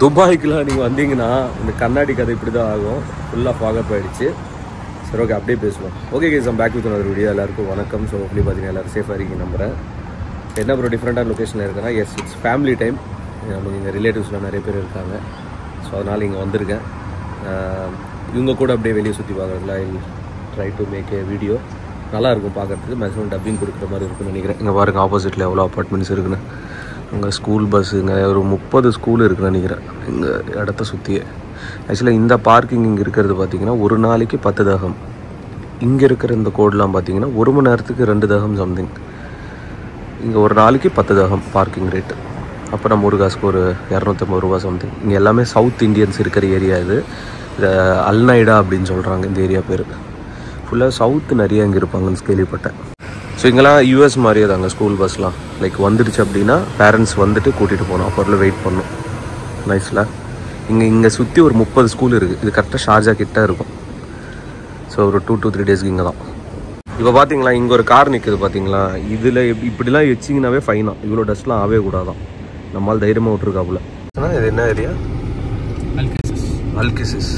துபாய்க்குலாம் நீங்கள் வந்தீங்கன்னா இந்த கண்ணாடி கதை இப்படி தான் ஆகும். ஃபுல்லாக ஃபாகப் ஆகிடுச்சு. சரி ஓகே, அப்படியே பேசுவோம். Okay guys, I'm back with another video. எல்லாருக்கும் வணக்கம். ஸோ அப்படி பார்த்தீங்கன்னா எல்லோரும் சேஃபாக இருக்கீங்க நம்புகிறேன். என்ன ப்ரோ டிஃப்ரெண்ட்டான லொக்கேஷனில் இருக்குன்னா, எஸ் இட்ஸ் ஃபேமிலி டைம். நமக்கு இங்கே ரிலேட்டிவ்ஸ்லாம் நிறைய பேர் இருக்காங்க. ஸோ அதனால் இங்கே வந்திருக்கேன். இவங்க கூட அப்படியே வெளியே சுற்றி பார்க்குறதுல I try to make a video. நல்லாயிருக்கும் பார்க்குறதுக்கு. மேக்ஸிமம் டப்பிங் கொடுக்குற மாதிரி இருக்குன்னு நினைக்கிறேன். இங்கே பாருங்கள், ஆப்போசிட்டில் எவ்வளோ அப்பார்ட்மெண்ட்ஸ் இருக்குன்னு. அங்கே ஸ்கூல் பஸ்ஸுங்க ஒரு 30 ஸ்கூல் இருக்குன்னு நினைக்கிறேன் இங்கே இடத்த சுற்றியே. ஆக்சுவலாக இந்த பார்க்கிங் இங்கே இருக்கிறது பார்த்திங்கன்னா ஒரு நாளைக்கு 10 தகம். இங்கே இருக்கிற இந்த கோடெலாம் பார்த்திங்கன்னா 1 மணி நேரத்துக்கு 2 தகம் சம்திங். இங்கே ஒரு நாளைக்கு 10 தகம் பார்க்கிங் ரேட்டு. அப்போ நம்ம ஒரு காசுக்கு ஒரு 250 ரூபா சம்திங். இங்கே எல்லாமே சவுத் இண்டியன்ஸ் இருக்கிற ஏரியா இது. அல்நைடா அப்படின்னு சொல்கிறாங்க இந்த ஏரியா பேர். ஃபுல்லாக சவுத்து நிறைய இங்கே இருப்பாங்கன்னு கேள்விப்பட்டேன். ஸோ இங்கெல்லாம் யூஎஸ் மாதிரியே தாங்க ஸ்கூல் பஸ்லாம். லைக் வந்துடுச்சு அப்படின்னா பேரண்ட்ஸ் வந்துட்டு கூட்டிகிட்டு போகணும், அப்புறம் வெயிட் பண்ணணும். நைஸில் இங்கே சுற்றி ஒரு 30 ஸ்கூல் இருக்குது. இது கரெக்டாக ஷார்ஜா கிட்ட இருக்கும். ஸோ ஒரு 2 to 3 டேஸ்க்கு இங்கே தான். இப்போ பார்த்தீங்களா, இங்கே ஒரு கார் நிற்குது பார்த்தீங்களா. இதில் இப்படிலாம் வச்சிங்கனாவே ஃபைனா. இவ்வளோ டஸ்ட்லாம் ஆகவே கூடாதான். நம்மளால் தைரியமாக விட்டுருக்காப்புல. ஆனால் இது என்ன ஏரியா? அல்கிசிஸ்.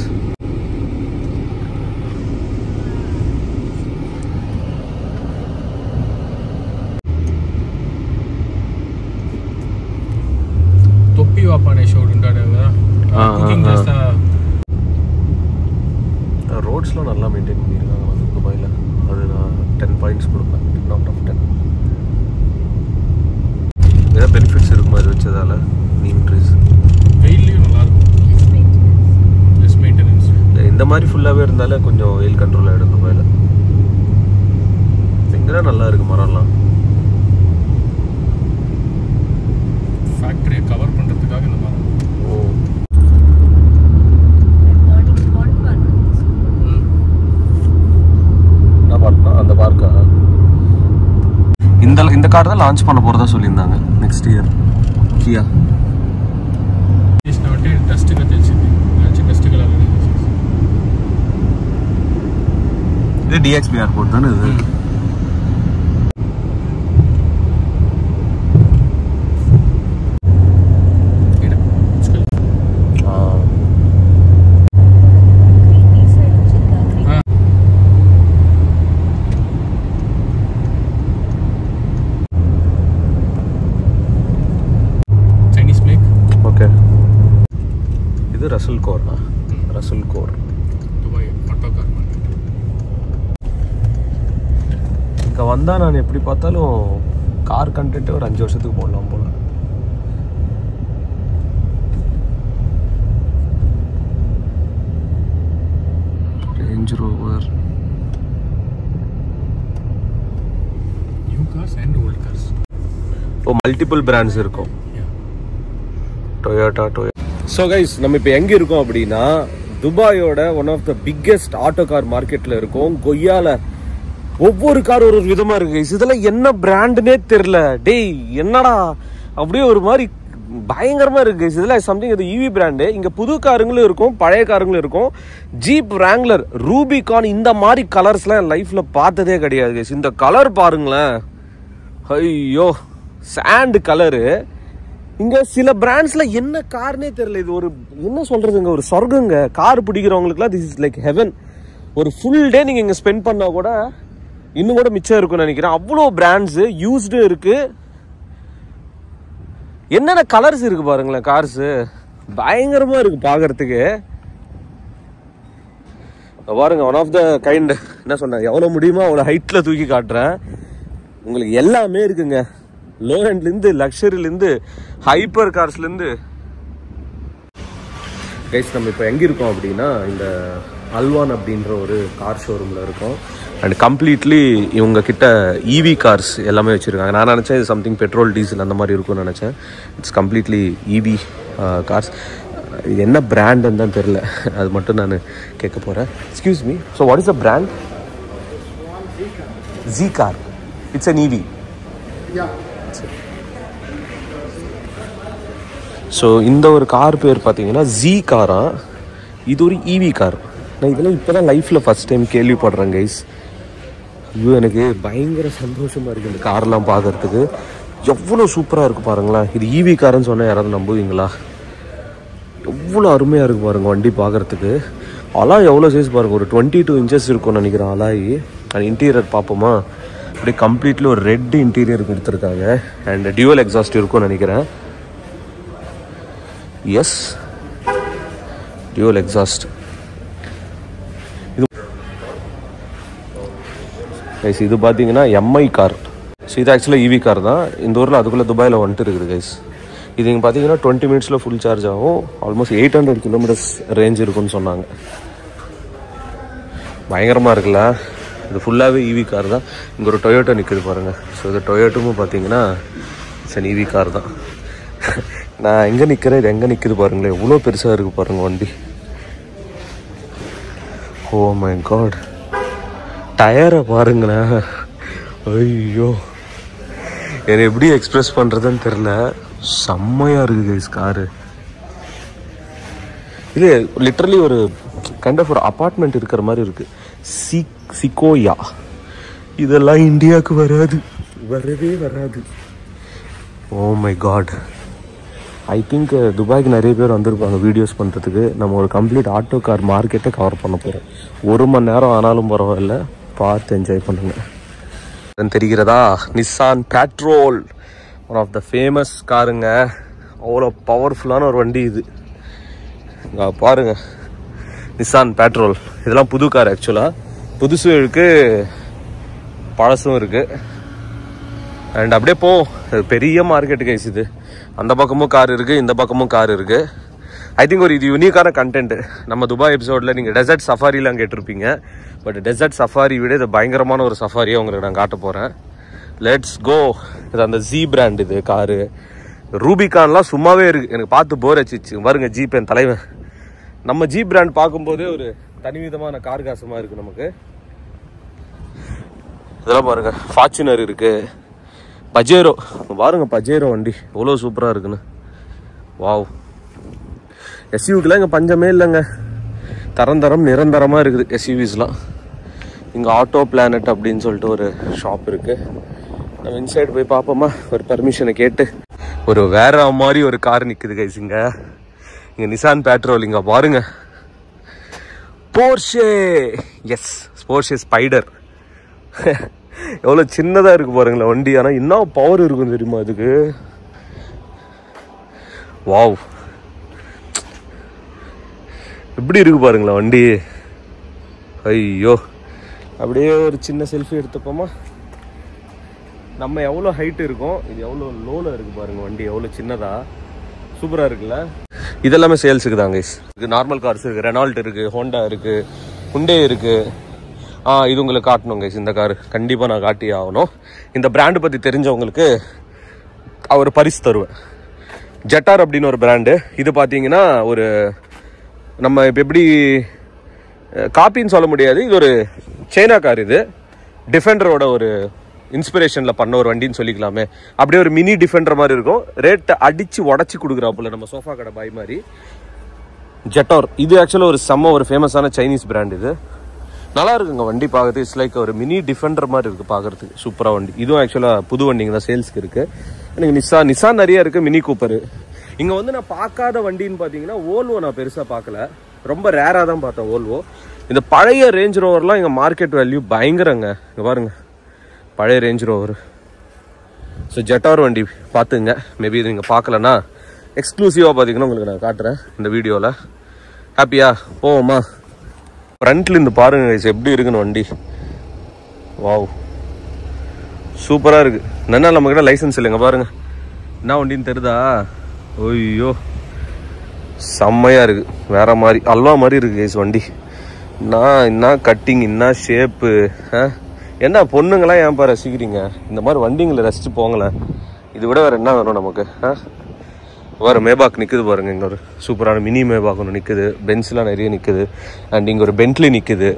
ரோட்ஸ்லாம் நல்லா மெயின்டைன் பண்ணியிருக்காங்க வந்து துபாயில். அது நான் 10 பாயிண்ட்ஸ் கொடுப்பேன், 10 out of 10. ஏதாவது பெனிஃபிட்ஸ் இருக்குமா இது வச்சதால்? நீம் ட்ரீஸ் வெயில்லையும் நல்லாயிருக்கும். Less maintenance. இந்த மாதிரி ஃபுல்லாகவே இருந்தாலே கொஞ்சம் வெயில் கண்ட்ரோல் ஆகிடும் துபாயில். இங்கே தான் நல்லா இருக்குது மரம்லாம். ஃபேக்ட்ரியை கவர் பண்ணுறதுக்காக இந்த மரம். ஓ, அந்த பார்க்கா? இந்த கார் தான் லான்ச் பண்ண போறதா சொல்லியிருந்தாங்க நெக்ஸ்ட் இயர். கியா இது DXB ஏர்போர்ட் தானே இது? Russell core. ரசல் கோர் இங்கே வந்தால் நான் எப்படி பார்த்தாலும் கார் கண்டென்ட்டு ஒரு 5 வருஷத்துக்கு போடலாம் போல. Range Rover, new cars and old cars. Oh, multiple brands இருக்கும். டொயோட்டா. ஸோ கைஸ், நம்ம இப்போ எங்கே இருக்கோம் அப்படின்னா துபாயோட one of the biggest auto car மார்க்கெட்டில் இருக்கோம். கொய்யால ஒவ்வொரு கார் ஒரு விதமாக இருக்கு கைஸ். இதெல்லாம் என்ன பிராண்டுனே தெரில. டேய் என்னடா அப்படியே ஒரு மாதிரி பயங்கரமாக இருக்கு கைஸ். இதெல்லாம் சம்திங் இது EV பிராண்டு. இங்கே புது காருங்களும் இருக்கும், பழைய காருங்களும் இருக்கும். ஜீப் ராங்லர், ரூபிகான், இந்த மாதிரி கலர்ஸ்லாம் என் லைஃப்பில் பார்த்ததே கிடையாது கைஸ். இந்த கலர் பாருங்களேன், ஐயோ சாண்ட் கலரு. இங்கே சில பிராண்ட்ஸில் என்ன கார்னே தெரியல. இது ஒரு என்ன சொல்கிறதுங்க, ஒரு சொர்க்கங்க. கார் பிடிக்கிறவங்களுக்குலாம் திஸ் இஸ் லைக் ஹெவன். ஒரு ஃபுல் டே நீங்கள் இங்கே ஸ்பெண்ட் பண்ணால் கூட இன்னும் கூட மிச்சம் இருக்குன்னு நினைக்கிறேன். அவ்வளோ பிராண்ட்ஸு யூஸ்டு இருக்குது. என்னென்ன கலர்ஸ் இருக்குது பாருங்களேன். கார்ஸு பயங்கரமாக இருக்குது பார்க்குறதுக்கு. பாருங்க, ஒன் ஆஃப் த கைண்ட். என்ன சொன்னேன், எவ்வளோ முடியுமோ அவ்வளோ ஹைட்டில் தூக்கி காட்டுறேன். உங்களுக்கு எல்லாமே இருக்குங்க. லோ ஹேண்ட்லேருந்து லக்ஸரிலேருந்து ஹைப்பர் கார்ஸ்லேருந்து. கைஸ், நம்ம இப்போ எங்கே இருக்கோம் அப்படின்னா இந்த அல்வான் அப்படின்ற ஒரு கார் ஷோரூமில் இருக்கோம். அண்ட் கம்ப்ளீட்லி இவங்க கிட்ட EV கார்ஸ் எல்லாமே வச்சுருக்காங்க. நான் நினச்சேன் இது சம்திங் பெட்ரோல் டீசல் அந்த மாதிரி இருக்கும்னு நினச்சேன். It's completely EV cars. இது என்ன பிராண்டுன்னு தான் தெரில, அது மட்டும் நான் கேட்க போகிறேன். Excuse me, so what is the brand? Z car. It's an EV. So இந்த ஒரு கார் பேர் பார்த்தீங்கன்னா Z காரா. இது ஒரு EV கார். நான் இதெல்லாம் இப்போ தான் லைஃப்பில் ஃபஸ்ட் டைம் கேள்விப்படுறேன் கைஸ். ஐயோ, எனக்கு பயங்கர சந்தோஷமாக இருக்குது இந்த கார்லாம் பார்க்குறதுக்கு. எவ்வளோ சூப்பராக இருக்குது பாருங்களேன். இது EV காருன்னு சொன்னால் யாராவது நம்புவீங்களா? எவ்வளோ அருமையாக இருக்குது பாருங்கள் வண்டி பார்க்குறதுக்கு. அலாய் எவ்வளோ சைஸ் பாருங்கள், ஒரு 22 inches இருக்கும்னு நினைக்கிறேன் அலாய். அண்ட் இன்டீரியர் பார்ப்போமா, அப்படியே கம்ப்ளீட்லி ஒரு ரெட் இன்டீரியர் கொடுத்துருக்காங்க. அண்ட் டியூவல் எக்ஸாஸ்ட் இருக்கும்னு நினைக்கிறேன். Yes, dual exhaust. இது பார்த்தீங்கன்னா எம்ஐ கார். ஸோ இது ஆக்சுவலாக ஈவி கார் தான். இந்த ஊரில் அதுக்குள்ளே துபாயில் வந்துட்டு இருக்குது கைஸ். இது இங்கே பார்த்தீங்கன்னா 20 minutes ஃபுல் சார்ஜ் ஆகும். ஆல்மோஸ்ட் 800 kilometers ரேஞ்ச் இருக்குன்னு சொன்னாங்க. பயங்கரமாக இருக்குல்ல. இது ஃபுல்லாகவே ஈவி கார் தான். இங்கே ஒரு டொயோட்டோ நிற்குது பாருங்கள். ஸோ இது டொயோட்டோவும் பார்த்தீங்கன்னா சரி ஈவி கார் தான். நான் எங்கே நிற்கிறேன், இது எங்கே நிற்குது பாருங்களேன், எவ்வளோ பெருசாக இருக்குது பாருங்கள் வண்டி. ஓ மை காட், டயரை பாருங்களேன். ஐயோ, என்னை எப்படி எக்ஸ்பிரஸ் பண்ணுறதுன்னு தெரில. செம்மையாக இருக்குது கைஸ் காரு. இது லிட்ரலி ஒரு கைண்ட் ஆஃப் ஒரு அப்பார்ட்மெண்ட் இருக்கிற மாதிரி இருக்குது. சிக்கோயா. இதெல்லாம் இந்தியாவுக்கு வராது, வரவே வராது. Oh my god, I think துபாய்க்கு நிறைய பேர் வந்திருப்பாங்க வீடியோஸ் பண்ணுறதுக்கு. நம்ம ஒரு கம்ப்ளீட் ஆட்டோ கார் மார்க்கெட்டை கவர் பண்ண போகிறோம். 1 மணி நேரம் ஆனாலும் பரவாயில்ல, பார்த்து என்ஜாய் பண்ணுங்க. தெரிகிறதா, Nissan Patrol, one of the famous காருங்க. அவ்வளோ பவர்ஃபுல்லான ஒரு வண்டி இது. இங்கே பாருங்க, நிசான் பேட்ரோல். இதெல்லாம் புது கார். ஆக்சுவலாக புதுசும் இருக்குது, பழசும் இருக்குது. அண்ட் அப்படியே பெரிய மார்க்கெட்டு கைஸ் இது. அந்த பக்கமும் கார் இருக்குது, இந்த பக்கமும் கார் இருக்குது. ஐ திங்க் ஒரு இது யூனிக்கான கண்டென்ட். நம்ம துபாய் எபிசோடில் நீங்கள் டெசர்ட் சஃபாரிலாம் கேட்டிருப்பீங்க. பட் டெசர்ட் சஃபாரி விட இது பயங்கரமான ஒரு சஃபாரியை உங்களுக்கு நான் காட்ட போகிறேன். Let's go. இது அந்த ஜீ பிராண்ட் இது காரு. ரூபிகான்லாம் சும்மாவே இருக்குது, எனக்கு பார்த்து போர் அடிச்சிச்சு. பாருங்க ஜீப், என் தலைவன். நம்ம ஜீப் பிராண்ட் பார்க்கும்போதே ஒரு தனிவிதமான கார் காசமாக இருக்குது நமக்கு. இதெல்லாம் பாருங்க, ஃபார்ச்சுனர் இருக்குது, பஜேரோ பாருங்க, பஜேரோ வண்டி எவ்வளோ சூப்பராக இருக்குன்னு. வாவ், எஸ்யூவிக்கெலாம் இங்கே பஞ்சமே இல்லைங்க. தரம் நிரந்தரமாக இருக்குது எஸ்யூவிஸ்லாம். இங்கே ஆட்டோ பிளானட் அப்படின்னு சொல்லிட்டு ஒரு ஷாப் இருக்குது. நம்ம இன்சைடு போய் பார்ப்போமா, ஒரு பர்மிஷனை கேட்டு. ஒரு வேற மாதிரி ஒரு கார் நிற்குது கைஸ் இங்கே நிசான் பேட்ரோல். இங்கே பாருங்க, போர்ஷே. S, Porsche spider. எவ்வளோ சின்னதாக இருக்குது பாருங்களேன் வண்டி. ஆனால் இன்னும் பவர் இருக்கும் தெரியுமா அதுக்கு. வாவ், எப்படி இருக்கு பாருங்களேன் வண்டி. ஐயோ, அப்படியே ஒரு சின்ன செல்ஃபி எடுத்துப்போமா. நம்ம எவ்வளோ ஹைட் இருக்கும், இது எவ்வளோ லோவில் இருக்குது பாருங்க வண்டி, எவ்வளோ சின்னதாக சூப்பராக இருக்குல்ல. இதெல்லாமே சேல்ஸுக்கு தாங்க. இது நார்மல் கார்ஸ் இருக்குது, ரெனால்ட் இருக்குது, ஹோண்டா இருக்குது, ஹுண்டே இருக்குது. இது உங்களுக்கு காட்டணும் கைஸ். இந்த காரு கண்டிப்பாக நான் காட்டி ஆகணும். இந்த பிராண்டு பற்றி தெரிஞ்சவங்களுக்கு ஒரு பரிசு தருவேன். ஜெட்டார் அப்படின்னு ஒரு பிராண்டு. இது பார்த்தீங்கன்னா ஒரு நம்ம இப்போ எப்படி காப்பின்னு சொல்ல முடியாது, இது ஒரு சைனா கார். இது டிஃபெண்டரோட ஒரு இன்ஸ்பிரேஷனில் பண்ண ஒரு வண்டின்னு சொல்லிக்கலாமே. அப்படியே ஒரு மினி டிஃபெண்டர் மாதிரி இருக்கும். ரேட்டை அடித்து உடச்சி கொடுக்குறாப்புல நம்ம சோஃபா கடை பாய் மாதிரி. ஜெட்டார் இது ஆக்சுவலாக ஒரு ஃபேமஸான சைனீஸ் பிராண்ட். இது நல்லா இருக்குங்க வண்டி பார்க்குறது. இட்ஸ் லைக் ஒரு மினி டிஃபெண்டர் மாதிரி இருக்குது பார்க்குறதுக்கு. சூப்பராக வண்டி. இதுவும் ஆக்சுவலாக புது வண்டிங்க தான், சேல்ஸ்க்கு இருக்குது. எனக்கு நிசான் நிறைய இருக்குது, மினி கூப்பரு. இங்கே வந்து நான் பார்க்காத வண்டின்னு பார்த்தீங்கன்னா ஓல்வோ நான் பெருசாக பார்க்கல, ரொம்ப ரேராக தான் பார்த்தேன் ஓல்வோ. இந்த பழைய ரேஞ்ச் ரோவர்லாம் இங்கே மார்க்கெட் வேல்யூ பயங்கரங்க. இங்கே பாருங்க, பழைய ரேஞ்ச் ரோவர். ஸோ ஜெட்டார் வண்டி பார்த்துங்க. மேபி இது நீங்கள் பார்க்கலன்னா எக்ஸ்க்ளூசிவாக பார்த்தீங்கன்னா உங்களுக்கு நான் காட்டுறேன் இந்த வீடியோவில். ஹாப்பியா போவோமா. ஃப்ரண்ட்ல இருந்து பாருங்க கைஸ் எப்படி இருக்குன்னு வண்டி. வாவ், சூப்பராக இருக்குது. என்னன்னா நம்மக்கிட்ட லைசன்ஸ் இல்லைங்க பாருங்க. என்ன வண்டின்னு தெரியுதா? ஐயோ, செம்மையாக இருக்குது. வேற மாதிரி அல்வா மாதிரி இருக்குது கைஸ் வண்டி. என்ன கட்டிங், என்ன ஷேப்பு. என்ன பொண்ணுங்களாம் ஏன்ப்பா ரசிக்கிறீங்க? இந்த மாதிரி வண்டிங்களை ரசித்து போங்களேன். இது விட வேறு என்ன வேணும் நமக்கு? வேறு மேபாக் நிற்குது பாருங்க. இங்கே ஒரு சூப்பரான மினி மேபாக் ஒன்று நிற்குது. பென்ஸ்லாம் நிறைய நிற்குது. அண்ட் இங்கே ஒரு பென்ட்லி நிற்குது.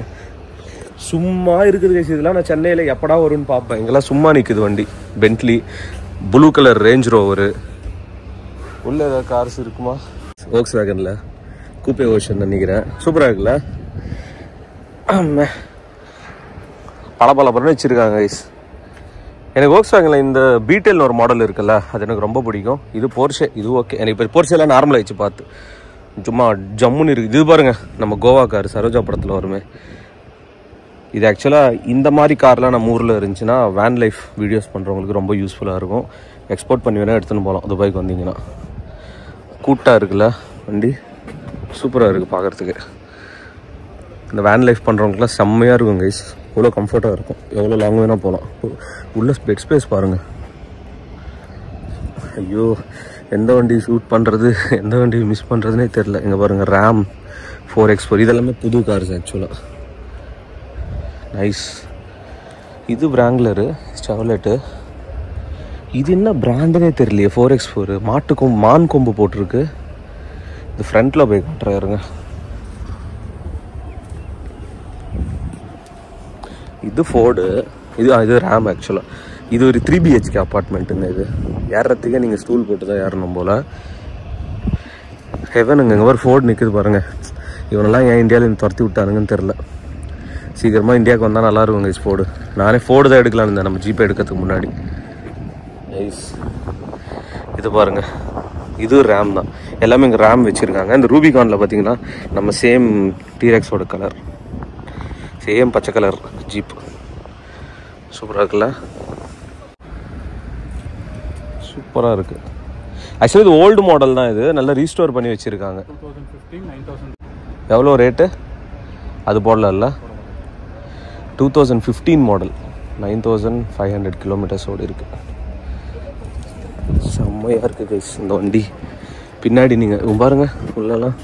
சும்மா இருக்குது கைஸ். இதெல்லாம் நான் சென்னையில் எப்படா வரும்னு பார்ப்பேன். இங்கெல்லாம் சும்மா நிற்குது வண்டி. Bentley, blue colour Range Rover. உள்ள ஏதாவது கார்ஸ் இருக்குமா? வோக்ஸ் வேகனில் கூப்பே ஓஷன் நினைக்கிறேன். சூப்பராக இருக்குல்ல. பல வச்சுருக்காங்க கைஸ். எனக்கு வோக்ஸ் வேகனில் இந்த பீட்டெல்னு ஒரு மாடல் இருக்குல்ல, அது எனக்கு ரொம்ப பிடிக்கும். இது போர்ஷே, இது ஓகே. எனக்கு இப்போ போர்ஷேலாம் நார்மல் ஆயிடுச்சு பார்த்து. சும்மா ஜம்முன்னு இருக்குது. இது பாருங்கள், நம்ம கோவா கார் சரோஜா படத்தில் வருமே, இது ஆக்சுவலாக இந்த மாதிரி கார்லாம் நம்ம ஊரில் இருந்துச்சுன்னா வேன் லைஃப் வீடியோஸ் பண்ணுறவங்களுக்கு ரொம்ப யூஸ்ஃபுல்லாக இருக்கும். எக்ஸ்போர்ட் பண்ணி வேணால் எடுத்துன்னு போகலாம் துபாய்க்கு வந்தீங்கன்னா. கூட்டாக இருக்குல்ல வண்டி, சூப்பராக இருக்குது பார்க்குறதுக்கு. இந்த வேன் லைஃப் பண்ணுறவங்களுக்குலாம் செம்மையாக இருக்கும் கைஸ். எவ்வளோ கம்ஃபர்ட்டாக இருக்கும், எவ்வளோ லாங் வேணால் போகலாம். உள்ள பெட் ஸ்பேஸ் பாருங்கள். ஐயோ, எந்த வண்டி ஷூட் பண்ணுறது எந்த வண்டி மிஸ் பண்ணுறதுனே தெரில. இங்கே பாருங்கள், RAM 4X4 இதெல்லாமே புது கார்ஸ் ஆக்சுவலாக. நைஸ். இது பிராங்க்லரு செவர்லெட்டு. இது என்ன பிராண்டுனே தெரியலையே, 4X4 மான் கொம்பு போட்டிருக்கு. இது ஃப்ரண்ட்டில் போய் காட்டுறாருங்க. இது ஃபோர்டு, இது RAM ஆக்சுவலாக. இது ஒரு 3 BHK அப்பார்ட்மெண்ட்டுங்க. இது ஏறுறதுக்கே நீங்கள் ஸ்டூல் போட்டு தான் ஏறணும் போல். ஹெவனுங்க. இங்கே ஒரு ஃபோர்டு நிற்குது பாருங்கள். இவனெல்லாம் ஏன் இந்தியாவில் துரத்தி விட்டானுங்கன்னு தெரில. சீக்கிரமாக இந்தியாவுக்கு வந்தால் நல்லாயிருக்கும் கைஸ் ஃபோர்டு. நானே ஃபோர்டு தான் எடுக்கலான்னு இருந்தேன் நம்ம ஜிபே எடுக்கிறதுக்கு முன்னாடி. நைஸ். இது பாருங்கள், இது RAM தான். எல்லாமே இங்கே RAM வச்சுருக்காங்க. இந்த ரூபிகானில் பார்த்தீங்கன்னா நம்ம சேம் டீரெக்ஸோட கலர், சேம் பச்சை கலர் ஜீப். சூப்பராக இருக்குல்ல, சூப்பராக இருக்குது. ஆக்சுவலி இது ஓல்டு மாடல் தான். இது நல்லா ரீஸ்டோர் பண்ணி வச்சுருக்காங்க. 2015 எவ்வளோ ரேட்டு அது போடல. 2015 மாடல், 9500 கிலோமீட்டர்ஸ் ஓடி இருக்குது. செம்மையாக இருக்குது கைஸ் இந்த வண்டி. பின்னாடி நீங்கள் பாருங்கள், உள்ளலாம்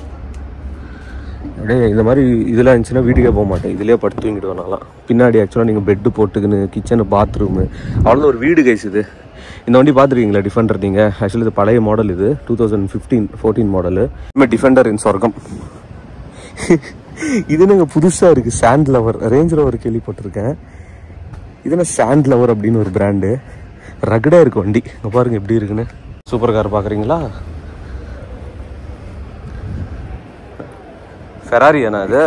அப்படியே இந்த மாதிரி இதெல்லாம் இருந்துச்சுன்னா வீட்டுக்கே போக மாட்டேன், இதிலே படுத்து தூங்கிடுவேன் நான்லாம். பின்னாடி ஆக்சுவலாக நீங்கள் பெட்டு போட்டுக்குன்னு கிச்சனு பாத்ரூமு அவ்வளோ ஒரு வீடு கைஸ் இது. இந்த வண்டி பார்த்துருக்கீங்களா டிஃபெண்டர்? நீங்கள் ஆக்சுவலி இது பழைய மாடல், இது 2015-14 மாடலு. இனிமேல் டிஃபெண்டர் இன் சொர்க்கம். இது நாங்கள் புதுசாக இருக்குது, சாண்ட் லவர். ரேஞ்ச் ரோவர் கேள்விப்பட்டிருக்கேன். இதுனா சாண்ட் லவர் அப்படின்னு ஒரு பிராண்டு. ரகடாக இருக்குது வண்டி. இங்கே பாருங்கள் எப்படி இருக்குன்னு. சூப்பர் கார் பார்க்குறீங்களா? ஃபெராரி ஏன்னா அது?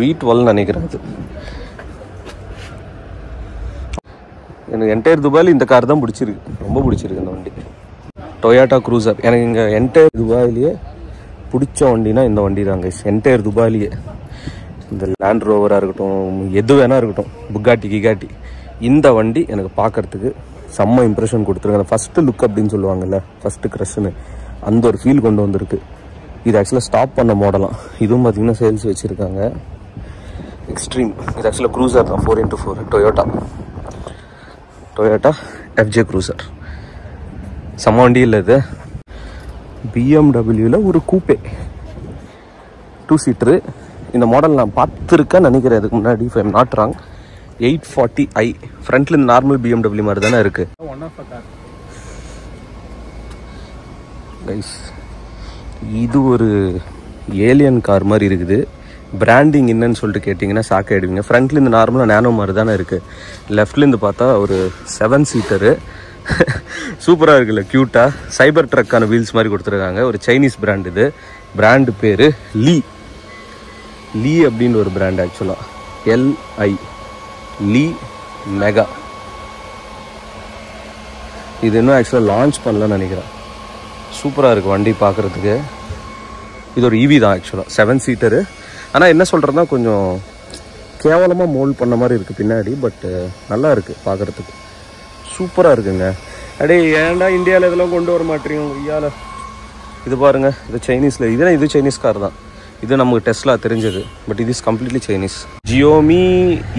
V12 நினைக்கிறேன். அது எனக்கு என்டையர் துபாயில் இந்த கார் தான் பிடிச்சிருக்கு, ரொம்ப பிடிச்சிருக்கு இந்த வண்டி. Toyota cruiser. எனக்கு இங்கே என்டையர் துபாயிலேயே பிடிச்ச வண்டினா இந்த வண்டி தாங்க. என்டையர் துபாயிலேயே இந்த லேண்ட் ரோவராக இருக்கட்டும், எது வேணா இருக்கட்டும், புக்காட்டி கிகாட்டி, இந்த வண்டி எனக்கு பார்க்குறதுக்கு செம்ம இம்ப்ரெஷன் கொடுத்துருக்கு. அந்த ஃபஸ்ட்டு லுக் அப்படின்னு சொல்லுவாங்கல்ல, ஃபஸ்ட்டு க்ரஷ்னு, அந்த ஒரு ஃபீல் கொண்டு வந்திருக்கு. இது ஆக்சுவலாக ஸ்டாப் பண்ண மாடலாம். இதுவும் பார்த்திங்கன்னா சேல்ஸ் வச்சுருக்காங்க. எக்ஸ்ட்ரீம். இது ஆக்சுவலாக க்ரூசர் தான், 4x4 டொயோட்டா FJ க்ரூசர். செம்ம வண்டி இல்லை இது. BMWவில் ஒரு கூப்பே 2 சீட்டரு. இந்த மாடல் நான் பார்த்துருக்கேன்னு நினைக்கிறேன் இதுக்கு முன்னாடி, if I'm not wrong. 840i. ஃப்ரண்ட்ல இந்த நார்மல் BMW மாதிரி தானே இருக்கு. இது ஒரு ஏலியன் கார் மாதிரி இருக்குது. பிராண்டிங் என்னன்னு சொல்லிட்டு கேட்டிங்கன்னா ஷாக் ஆகிடுவீங்க. ஃப்ரண்ட்ல இந்த நார்மலாக நேனோ மாதிரி தானே இருக்குது. லெஃப்ட்லேருந்து பார்த்தா ஒரு 7 சீட்டரு. சூப்பராக இருக்குல்ல, க்யூட்டாக. சைபர் ட்ரக்கான வீல்ஸ் மாதிரி கொடுத்துருக்காங்க. ஒரு சைனீஸ் பிராண்ட். இது பிராண்டு பேர் லீ அப்படின்னு ஒரு பிராண்ட். ஆக்சுவலாக LI லீ மெகா. இது இன்னும் ஆக்சுவலாக லான்ச் பண்ணலன்னு நினைக்கிறேன். சூப்பராக இருக்குது வண்டி பார்க்குறதுக்கு. இது ஒரு EV தான் ஆக்சுவலாக, 7 சீட்டரு. ஆனால் என்ன சொல்கிறதுனா கொஞ்சம் கேவலமாக மோல்ட் பண்ண மாதிரி இருக்குது பின்னாடி. பட் நல்லா இருக்குது பார்க்குறதுக்கு, சூப்பராக இருக்குங்க. அப்படியே ஏன்டா இந்தியாவில் இதெல்லாம் கொண்டு வர மாட்டேறீங்க ஐயாவில். இது பாருங்கள், இது சைனீஸில். இது சைனீஸ் கார் தான். இது நமக்கு டெஸ்லா தெரிஞ்சது. பட் இது இஸ் கம்ப்ளீட்லி சைனீஸ். ஜியோமி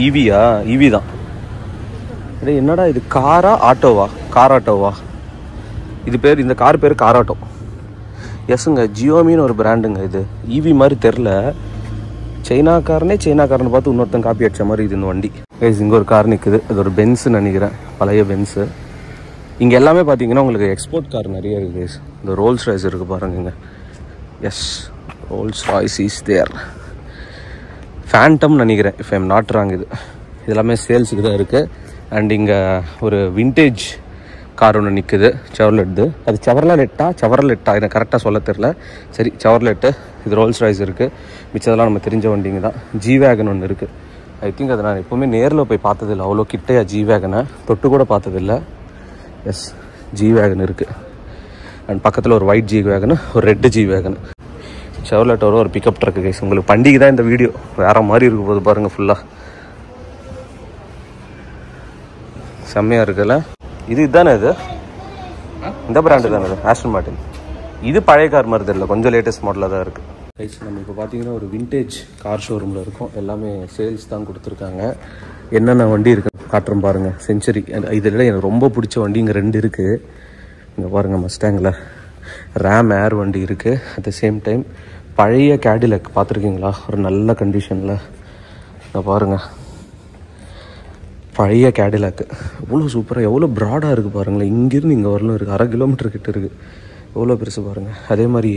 EVயா? EV தான். அப்படியே என்னடா இது, கார் ஆட்டோவா? இது பேர், இந்த கார் பேர் கார் ஆட்டோ. எஸ்ங்க, ஜியோமின்னு ஒரு பிராண்டுங்க. இது EV மாதிரி தெரில. சைனாக்காரன்னு பார்த்து இன்னொருத்தன் காப்பி அடிச்ச மாதிரி இது இந்த வண்டி. இங்கே ஒரு கார் நிற்குது. அது ஒரு பென்ஸுன்னு நினைக்கிறேன், பழைய பென்ஸு. இங்கே எல்லாமே பார்த்தீங்கன்னா உங்களுக்கு எக்ஸ்போர்ட் கார் நிறைய இருக்குது. இந்த ரோல்ஸ் ராய்ஸ் இருக்குது பாருங்க. Yes, Rolls Royce is there. Phantom நினைக்கிறேன், இஃப் ஐம் நாட் ராங். இது எல்லாமே சேல்ஸுக்கு தான் இருக்குது. அண்ட் இங்கே ஒரு விண்டேஜ் கார் ஒன்று நிற்குது, செவர்லெட்டு. அது செவர்லெட்டா எனக்கு கரெக்டாக சொல்ல தெரில. சரி, செவர்லெட்டு. இது ரோல்ஸ் ராய்ஸ் இருக்குது. மிச்சதெல்லாம் நம்ம தெரிஞ்ச வண்டிங்க தான். ஜி வேகன் ஒன்று இருக்குது, ஐ திங்க் அதை நான் எப்போவுமே நேரில் போய் பார்த்ததில்லை, அவ்வளோ கிட்டையா ஜி வேகனை தொட்டு கூட பார்த்ததில்லை. எஸ், ஜி வேகன் இருக்குது. அண்ட் பக்கத்தில் ஒரு ஒயிட் ஜி வேகனு, ஒரு ரெட்டு ஜி வேகனு. செவர்லெட்டோட ஒரு பிக்கப் ட்ரக்கு கைஸ். உங்களுக்கு பண்டிகை தான் இந்த வீடியோ, வேறு மாதிரி இருக்கும் போது பாருங்கள். ஃபுல்லாக செம்மையாக இருக்குல்ல. இதுதானே இது, இந்த பிராண்டு தானே இது, ஆஸ்டன் மார்டின். இது பழைய கார் மாதிரி தெரியல, கொஞ்சம் லேட்டஸ்ட் மாடலாக தான் இருக்குது கைஸ். நம்ம இப்போ பார்த்தீங்கன்னா ஒரு விண்டேஜ் கார் ஷோரூமில் இருக்கும். எல்லாமே சேல்ஸ் தான் கொடுத்துருக்காங்க. என்னென்ன வண்டி இருக்குது காட்டுறோம் பாருங்கள். செஞ்சுரி, இதில் எனக்கு ரொம்ப பிடிச்ச வண்டி இங்கே 2 இருக்குது. இங்கே பாருங்கள், மஸ்டாங்கில் ரேம் ஏர் வண்டி இருக்குது. அட் த சேம் டைம் பழைய கேடிலக் பார்த்துருக்கீங்களா, ஒரு நல்ல கண்டிஷனில். இங்கே பாருங்கள், பழைய கேடிலாக்கு எவ்வளோ சூப்பராக, எவ்வளோ ப்ராடாக இருக்குது பாருங்களேன். இங்கேருந்து இங்கே வரலும் இருக்குது, 1/2 கிலோமீட்டர் கிட்ட இருக்குது. எவ்வளோ பெருசு பாருங்கள். அதே மாதிரி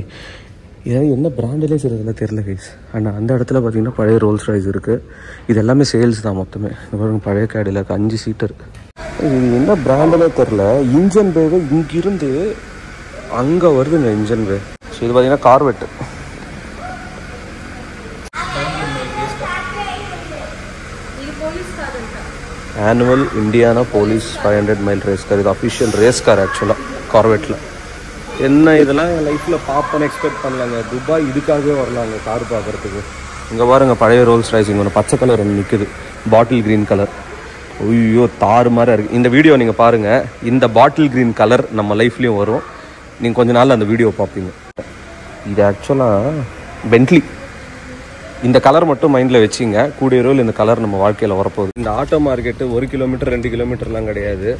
என்ன பிராண்டிலே சிலதெல்லாம் தெரில கைஸ். ஆனால் அந்த இடத்துல பார்த்தீங்கன்னா பழைய ரோல்ஸ் ராய்ஸ் இருக்குது. இது எல்லாமே சேல்ஸ் தான் மொத்தமே. இந்த பாருங்கள், பழைய கேடிலாக் 5 சீட்டர். இது என்ன பிராண்டிலே தெரில. இன்ஜன் பேவே இங்கிருந்து அங்கே வருதுங்க இன்ஜன் வே. ஸோ இது பார்த்தீங்கன்னா Corvette. Annual Indianapolis 500 mile race car. இது அஃபிஷியல் ரேஸ் கார் ஆக்சுவலாக கார்வெட்டில். என்ன இதெல்லாம் என் லைஃப்பில் பார்ப்பேன்னு எக்ஸ்பெக்ட் பண்ணலாங்க. துபாய் இதுக்காகவே வரலாங்க கார் பார்க்குறதுக்கு. இங்கே பாருங்கள், பழைய ரோல்ஸ் ராய்ஸ். இங்கே ஒன்று பச்சை கலர் ஒன்று நிற்குது, பாட்டில் க்ரீன் கலர். ஐயோ, தாறு மாதிரி இருக்குது. இந்த வீடியோ நீங்கள் பாருங்கள், இந்த பாட்டில் க்ரீன் கலர் நம்ம லைஃப்லேயும் வரும். நீங்கள் கொஞ்ச நாள் அந்த வீடியோ பார்ப்பீங்க. இது ஆக்சுவலாக பென்ட்லி. இந்த கலர் மட்டும் மைண்டில் வச்சிங்க, கூடிய ரோல் இந்த கலர் நம்ம வாழ்க்கையில் வரப்போகுது. இந்த ஆட்டோ மார்க்கெட்டு 1 கிலோமீட்டர் 2 கிலோமீட்டர்லாம் கிடையாது.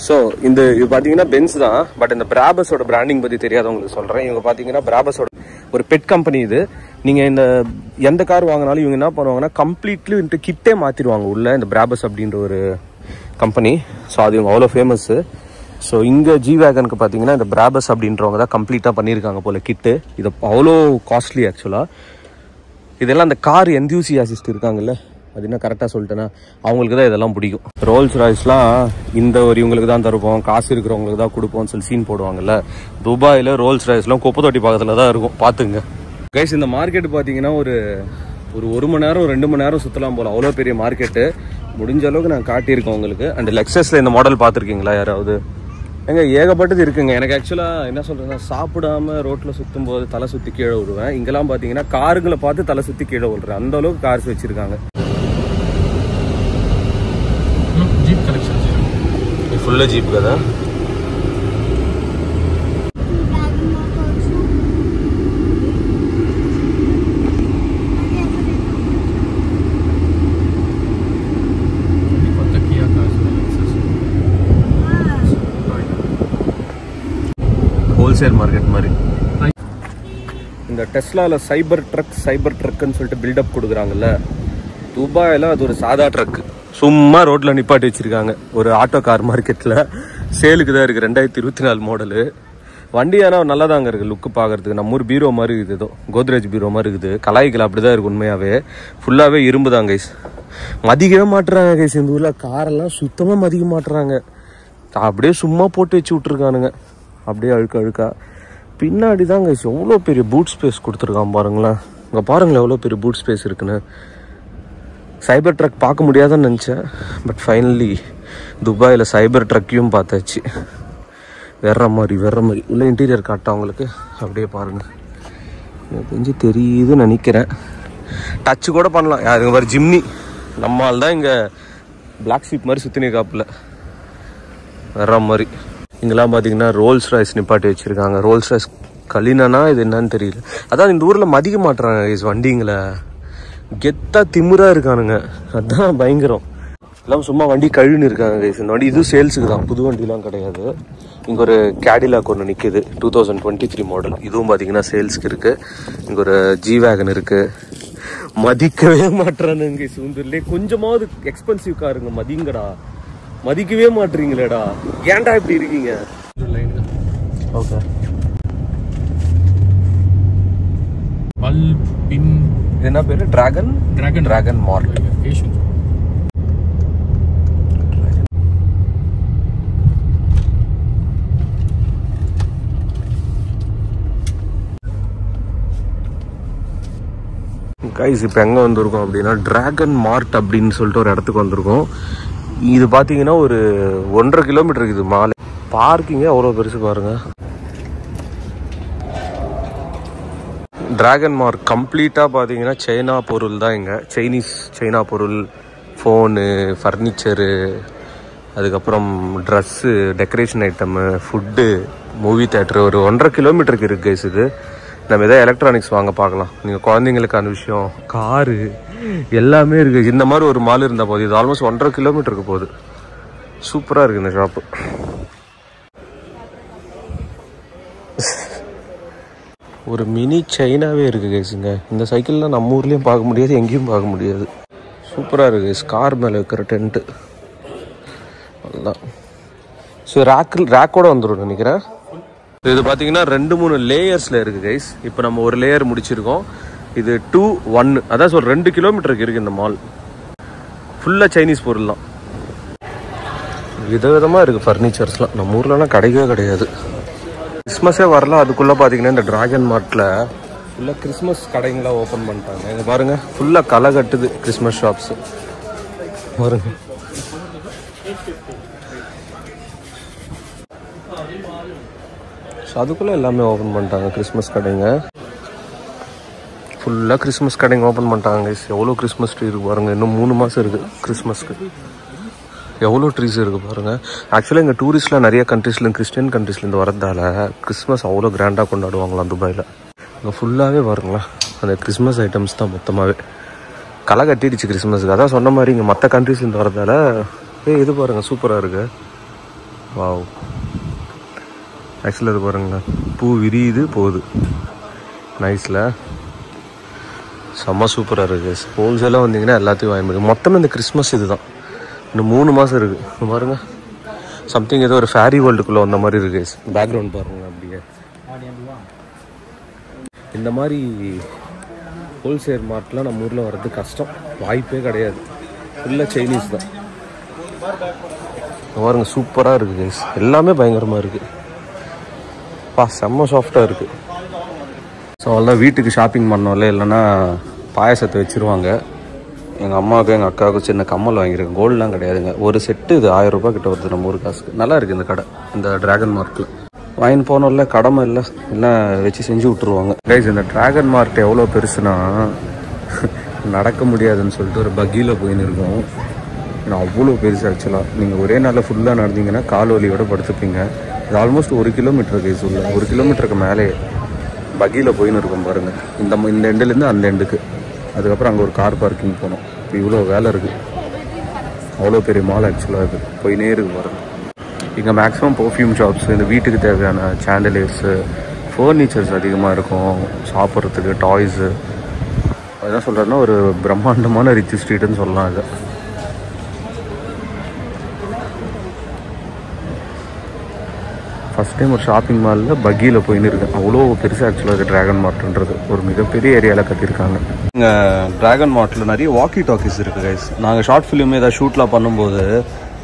ஸோ இது பார்த்தீங்கன்னா பென்ஸ் தான். பட் இந்த பிராபஸோட பிராண்டிங் பற்றி தெரியாதவங்களுக்கு சொல்கிறேன். இவங்க பார்த்தீங்கன்னா பிராபஸோட ஒரு பெட் கம்பெனி இது. நீங்கள் இந்த எந்த கார் வாங்கினாலும் இவங்க என்ன பண்ணுவாங்கன்னா கம்ப்ளீட்லி கிட்டே மாற்றிடுவாங்க உள்ள, இந்த பிராபஸ் அப்படின்ற ஒரு கம்பெனி. ஸோ அது இவங்க அவ்வளோ ஃபேமஸ்ஸு. ஸோ இங்கே ஜி வேகனுக்கு பார்த்தீங்கன்னா இந்த பிராபஸ் அப்படின்றவங்க தான் கம்ப்ளீட்டாக பண்ணியிருக்காங்க போல் கிட்டு. இது அவ்வளோ காஸ்ட்லி ஆக்சுவலாக. இதெல்லாம் அந்த கார் என்தூசியாசிஸ்ட் இருக்காங்கல்ல, அது என்ன கரெக்டாக சொல்லிட்டேன்னா அவங்களுக்கு தான் இதெல்லாம் பிடிக்கும். ரோல்ஸ் ராய்ஸ்லாம் இந்த ஒரு இவங்களுக்கு தான் தருப்போம், காசு இருக்கிறவங்களுக்கு தான் கொடுப்போம்னு சொல்லி சீன் போடுவாங்கல்ல. துபாயில் ரோல்ஸ் ராய்ஸ்லாம் குப்பை தொட்டி பக்கத்தில் தான் இருக்கும், பார்த்துங்க கைஸ். இந்த மார்க்கெட் பார்த்தீங்கன்னா ஒரு 1 மணி நேரம் 2 மணி நேரம் சுற்றலாம் போல், அவ்வளோ பெரிய மார்க்கெட்டு. முடிஞ்ச அளவுக்கு நான் காட்டியிருக்கேன் உங்களுக்கு. அண்ட் லெக்ஸஸில் இந்த மாடல் பார்த்துருக்கீங்களா யாராவது? எங்க ஏகப்பட்டது இருக்குங்க. எனக்கு ஆக்சுவலாக என்ன சொல்கிறேன்னா, சாப்பிடாம ரோட்டில் சுற்றும் போது தலை சுற்றி கீழே விடுவேன். இங்கெல்லாம் பார்த்தீங்கன்னா காருங்களை பார்த்து தலை சுற்றி கீழே விடுறேன், அந்த அளவுக்கு கார்ஸ் வச்சுருக்காங்க. ஜீப் கலெக்ஷன் ஃபுல்லாக ஜீப் కదా. ஹோல்சேல் மார்க்கெட் மாதிரி. இந்த டெஸ்லாவில் சைபர் ட்ரக்குன்னு சொல்லிட்டு பில்டப் கொடுக்குறாங்கல்ல, துபாயில் அது ஒரு சாதா ட்ரக்கு. சும்மா ரோட்டில் நிப்பாட்டி வச்சுருக்காங்க ஒரு ஆட்டோ கார் மார்க்கெட்டில். சேலுக்கு தான் இருக்குது, 2024 மாடலு வண்டி. ஆனால் நல்லா தாங்க இருக்குது லுக்கு பார்க்குறதுக்கு. நம்ம ஊர் பீரோ மாதிரி இருக்குது, ஏதோ கோத்ரேஜ் பீரோ மாதிரி இருக்குது. கலாய்கள் அப்படி தான் இருக்குது உண்மையாகவே. ஃபுல்லாகவே இரும்பு தான் கைஸ். மதிக்கவே மாட்டுறாங்க கைஸ். இந்த ஊரில் காரெல்லாம் சுத்தமாக மதிக்க மாட்டுறாங்க. அப்படியே சும்மா போட்டு வச்சு விட்ருக்கானுங்க, அப்படியே அழுக்கா. பின்னாடி தான் கைஸ் எவ்வளோ பெரிய பூட் ஸ்பேஸ் கொடுத்துருக்கான் பாருங்களேன். இங்கே பாருங்களேன் எவ்வளோ பெரிய பூட் ஸ்பேஸ் இருக்குன்னு. சைபர் ட்ரக் பார்க்க முடியாதுன்னு நினச்சேன், பட் ஃபைனலி துபாயில் சைபர் ட்ரக்கையும் பார்த்தாச்சு. வேற மாதிரி உள்ள இன்டீரியர் காட்டா அவங்களுக்கு, அப்படியே பாருங்கள். எனக்கு தெரிஞ்சு தெரியுதுன்னு நினைக்கிறேன். டச்சு கூட பண்ணலாம். அதுங்க மாதிரி ஜிம்னி நம்மால் தான் இங்கே பிளாக் ஷீப் மாதிரி சுற்றினே காப்பில் வேற மாதிரி. இங்கெல்லாம் பார்த்தீங்கன்னா ரோல்ஸ் ராய்ஸ் நிப்பாட்டி வச்சுருக்காங்க. ரோல்ஸ் ராய்ஸ் கலினானா இது என்னன்னு தெரியல. அதான் இந்த ஊரில் மதிக்க மாட்டுறாங்க கைஸ் வண்டிங்களை. கெத்தா திமுறா இருக்கானுங்க, அதுதான் பயங்கரம். எல்லாம் சும்மா வண்டி கழுவின்னு இருக்காங்க கைஸ். இந்த வண்டி இது சேல்ஸுக்கு தான், புது வண்டிலாம் கிடையாது. இங்கே ஒரு கேடிலாக் ஒன்று நிற்கிது, 2023 மாடல். இதுவும் பார்த்தீங்கன்னா சேல்ஸுக்கு இருக்குது. இங்கே ஒரு ஜி வேகன் இருக்குது. மதிக்கவே மாட்டுறானுங்க சுந்தர்லே. கொஞ்சமாவது எக்ஸ்பென்சிவ் காருங்க மதிங்கடா, மதிக்கவே மாட்டுறீங்களேடா, ஏன்டா இப்படி இருக்கீங்க? ஓகே, என்ன பேரு? டிராகன் மார்ட். கைஸ் இப்போ எங்கே வந்திருக்கோம் அப்படின்னா டிராகன் மார்ட் அப்படின்னு சொல்லிட்டு ஒரு இடத்துக்கு வந்திருக்கோம். இது பார்த்தீங்கன்னா ஒரு 1.5 கிலோமீட்டர் இருக்குது. மாலை பார்க்கிங்கே அவ்வளோ பெருசு பாருங்கள். டிராகன் மார்ட் கம்ப்ளீட்டாக பார்த்தீங்கன்னா சைனா பொருள் தான். இங்கே சைனா பொருள், ஃபோனு, ஃபர்னிச்சரு, அதுக்கப்புறம் dress, decoration item, food, movie theatre. ஒரு 1.5 கிலோமீட்டருக்கு இருக்குது கைஸ். இது நம்ம எதாவது எலக்ட்ரானிக்ஸ் வாங்க பார்க்கலாம். நீங்கள் குழந்தைங்களுக்கான விஷயம், காரு எல்லாமே இருக்குது. இந்த மாதிரி ஒரு மால் இருந்தால் போகுது. இது ஆல்மோஸ்ட் 1.5 கிலோமீட்டருக்கு போகுது. சூப்பராக இருக்குது இந்த ஷாப்பு. ஒரு மினி சைனாவே இருக்குது கைஸுங்க. இந்த சைக்கிள்லாம் நம்ம ஊர்லேயும் பார்க்க முடியாது, எங்கேயும் பார்க்க முடியாது. சூப்பராக இருக்குது. கார் மேலே இருக்கிற டென்ட்டு அதுதான். ஸோ ரேக்கோட வந்துடும் நினைக்கிறேன். இது பார்த்தீங்கன்னா 2-3 லேயர்ஸில் இருக்குது கைஸ். இப்போ நம்ம ஒரு லேயர் முடிச்சிருக்கோம். இது 2-1 அதான் சொல் 2 கிலோமீட்டருக்கு இருக்குது இந்த மால். ஃபுல்லாக சைனீஸ் பொருள் தான். விதவிதமாக இருக்குது ஃபர்னிச்சர்ஸ்லாம். நம்ம ஊர்லலாம் கிடைக்கவே கிடையாது. கிறிஸ்மஸே வரல, அதுக்குள்ளே பார்த்தீங்கன்னா இந்த டிராகன் மார்ட்டில் ஃபுல்லாக கிறிஸ்மஸ் கடைங்களாம் ஓப்பன் பண்ணிட்டாங்க. இங்கே பாருங்கள், ஃபுல்லாக களை கட்டுது கிறிஸ்மஸ் ஷாப்ஸு பாருங்கள். ஸோ அதுக்குள்ளே எல்லாமே ஓப்பன் பண்ணிட்டாங்க கிறிஸ்மஸ் கடைங்க. ஃபுல்லாக கிறிஸ்மஸ் கடைங்க ஓப்பன் பண்ணிட்டாங்க. எவ்வளோ கிறிஸ்மஸ் ட்ரீ இருக்குது பாருங்கள். இன்னும் 3 மாதம் இருக்குது கிறிஸ்மஸ்க்கு. எவ்வளோ ட்ரீஸ் இருக்குது பாருங்கள். ஆக்சுவலாக இங்கே டூரிஸ்ட்லாம் நிறைய கண்ட்ரீஸ்லேருந்து, கிறிஸ்டியன் கண்ட்ரீஸ்லேருந்து வரதால கிறிஸ்மஸ் அவ்வளோ கிராண்டாக கொண்டாடுவாங்களாம் துபாயில். இங்கே ஃபுல்லாகவே பாருங்களேன் அந்த கிறிஸ்மஸ் ஐட்டம்ஸ் தான் மொத்தமாகவே. களை கட்டிடுச்சு கிறிஸ்மஸுக்கு. அதான் சொன்ன மாதிரி இங்கே மற்ற கண்ட்ரீஸ்லேருந்து வரதால இது பாருங்கள் சூப்பராக இருக்குது. வாவ், ஆக்சுவலாக இது பாருங்களேன், பூ விரியுது போகுது. நைஸில் செம்ம சூப்பராக இருக்குது. ஹோல்சேலாக வந்தீங்கன்னா எல்லாத்தையும் வாங்கி முடியும். மொத்தமே இந்த கிறிஸ்மஸ் இது தான். இன்னும் 3 மாதம் இருக்குது பாருங்கள். சம்திங் ஏதோ ஒரு ஃபேரி வேர்ல்டுக்குள்ளே வந்த மாதிரி இருக்குது. பேக்ரவுண்ட் பாருங்கள். அப்படியே இந்த மாதிரி ஹோல்சேல் மார்ட்லாம் நம்ம ஊரில் வர்றது கஷ்டம், வாய்ப்பே கிடையாது. ஃபுல்லாக சைனீஸ் தான் பாருங்க. சூப்பராக இருக்குது கைஸ். எல்லாமே பயங்கரமாக இருக்குது. செம்ம சாஃப்டாக இருக்குது. ஸோ அவ்வளோதான். வீட்டுக்கு ஷாப்பிங் பண்ணோம்ல, இல்லைன்னா பாயசத்தை வச்சுருவாங்க. எங்கள் அம்மாவுக்கு எங்கள் அக்காவுக்கு சின்ன கம்மல் வாங்கியிருக்கேன். கோல்டெலாம் கிடையாதுங்க. ஒரு செட்டு இது 1000 ரூபா கிட்ட வருது நம்ம ஊர் காசுக்கு. நல்லா இருக்குது இந்த கடை. இந்த டிராகன் மார்ட்டில் வாங்கின்னு போனோம்ல, கடமை இல்லை எல்லாம் வச்சு செஞ்சு விட்ருவாங்க கைஸ். இந்த டிராகன் மார்ட் எவ்வளோ பெருசுனா நடக்க முடியாதுன்னு சொல்லிட்டு ஒரு பக்கியில் போயின்னு இருக்கோம். ஏன்னா அவ்வளோ பெருசு. ஆக்சுவலாக நீங்கள் ஒரே நாளில் ஃபுல்லாக நடந்தீங்கன்னா கால் வலியோட படுத்துப்பீங்க. இது ஆல்மோஸ்ட் 1 கிலோமீட்டர் கைஸ். உள்ள 1 கிலோமீட்டருக்கு மேலே பக்கியில் போயின்னு இருக்கும் பாருங்கள். இந்த எண்டுலேருந்து அந்த எண்டுக்கு. அதுக்கப்புறம் அங்கே ஒரு கார் பார்க்கிங் போனோம். இப்போ இவ்வளோ வேலை இருக்குது. அவ்வளோ பெரிய மால் ஆக்சுவலாக இருக்குது. போயினே இருக்குது பாருங்கள். இங்கே மேக்ஸிமம் பர்ஃப்யூம் ஷாப்ஸ், இந்த வீட்டுக்கு தேவையான சாண்டலியர்ஸு, ஃபர்னிச்சர்ஸ் அதிகமாக இருக்கும். சாப்பிட்றதுக்கு டாய்ஸு. அதுதான் சொல்கிறேன்னா ஒரு பிரம்மாண்டமான ரிச் ஸ்ட்ரீட்டுன்னு சொல்லலாம். இது ஃபஸ்ட் டைம் ஒரு ஷாப்பிங் மாலில் பக்கியில் போயின்னு இருக்கேன். அவ்வளோ பெருசாக ஆக்சுவலாக இது டிராகன் மார்ட்ன்றது ஒரு மிகப்பெரிய ஏரியாவில் கட்டியிருக்காங்க. இங்கே டிராகன் மார்ட்டில் நிறைய வாக்கி டாக்கிஸ் இருக்குது கைஸ். நாங்கள் ஷார்ட் ஃபிலிம் ஏதாவது ஷூட்லாம் பண்ணும்போது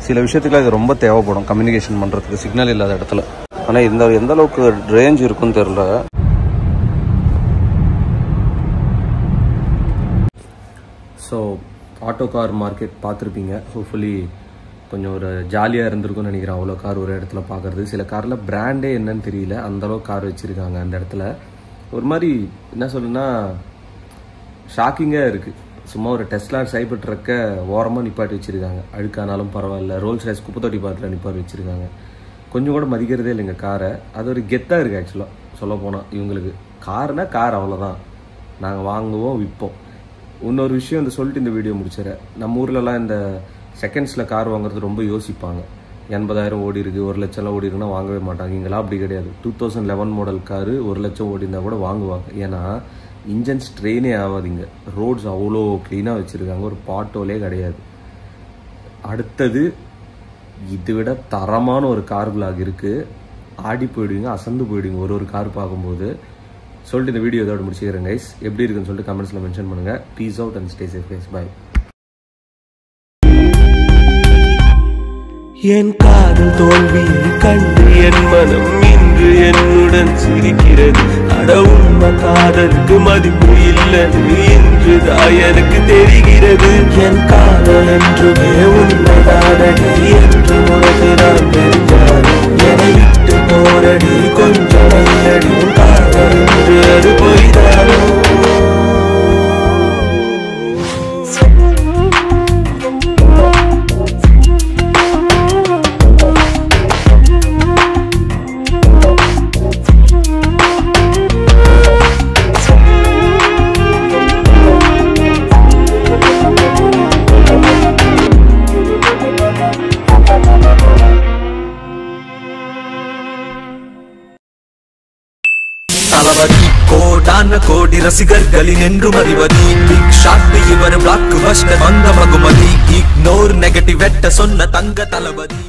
சில விஷயத்துக்குலாம் இது ரொம்ப தேவைப்படும் கம்யூனிகேஷன் பண்ணுறதுக்கு, சிக்னல் இல்லாத இடத்துல. ஆனால் எந்த அளவுக்கு ரேஞ்ச் இருக்குன்னு தெரில. ஸோ ஆட்டோ கார் மார்க்கெட் பார்த்துருப்பீங்க. ஹோப்ஃபுல்லி கொஞ்சம் ஒரு ஜாலியாக இருந்திருக்கும்னு நினைக்கிறேன். அவ்வளோ கார் ஒரு இடத்துல பார்க்குறது. சில காரில் பிராண்டே என்னன்னு தெரியல, அந்தளவுக்கு கார் வச்சுருக்காங்க அந்த இடத்துல. ஒரு மாதிரி என்ன சொல்லுன்னா ஷாக்கிங்காக இருக்குது. சும்மா ஒரு டெஸ்லா சைபர் ட்ரக்கை ஓரமாக நிப்பாட்டி வச்சுருக்காங்க. அழுக்கானாலும் பரவாயில்ல. ரோல்ஸ் ரைஸ் குப்பை தொட்டி பாத்தில் நிப்பாட்டி வச்சுருக்காங்க. கொஞ்சம் கூட மதிக்கிறதே இல்லைங்க காரை. அது ஒரு கெத்தாக இருக்குது ஆக்சுவலாக சொல்ல போனால். இவங்களுக்கு கார்னால் கார் அவ்வளோதான், நாங்கள் வாங்குவோம் விற்போம். இன்னொரு விஷயம் இந்த சொல்லிட்டு இந்த வீடியோ முடிச்சிடறேன். நம்ம ஊர்லலாம் இந்த செகண்ட்ஸில் கார் வாங்குறது ரொம்ப யோசிப்பாங்க. 80,000 ஓடி இருக்குது, 1 லட்சம்லாம் ஓடி இருக்குன்னா வாங்கவே மாட்டாங்க. இங்கெல்லாம் அப்படி கிடையாது. 2011 மாடல் காரு 1 லட்சம் ஓடி இருந்தால் கூட வாங்குவாங்க. ஏன்னா இன்ஜின் ஸ்ட்ரெயினே ஆகாதீங்க. ரோட்ஸ் அவ்வளோ க்ளீனாக வச்சுருக்காங்க. ஒரு பாட்டோலே கிடையாது. அடுத்தது இதை விட தரமான ஒரு கார் பிளாக் இருக்குது. ஆடி போயிடுவீங்க, அசந்து போயிடுவீங்க ஒரு கார் பார்க்கும்போது. சொல்லிட்டு இந்த வீடியோ இதோட முடிச்சுக்கிறேன் கைஸ். எப்படி இருக்குன்னு சொல்லிட்டு கமெண்ட்ஸில் மென்ஷன் பண்ணுங்கள். Peace out and stay safe guys. Bye. என் காதல் தோல்வியை கண்டு என் மனம் இன்று என்னுடன் சிரிக்கிறது. அட உண்மை காதலுக்கு மதிப்பு இல்லது இன்றுதான் எனக்கு தெரிகிறது. என் காதல் என்றுமே உண்மைதானடி என்று உனக்கு நான் தெரிஞ்சாலும் என்னை விட்டு போரடி கொஞ்சம் இல்லடி. காதல் என்று அது போய்தானோ? தளபதி கோடான கோடி ரசிகர்களின் என்றும் அறிவதி. பிக் ஷாட் இவர் பிளாக் பஸ்டர் வந்த மகுமதி. இக்னோர் நெகட்டிவ் வெட்ட சொன்ன தங்க தளபதி.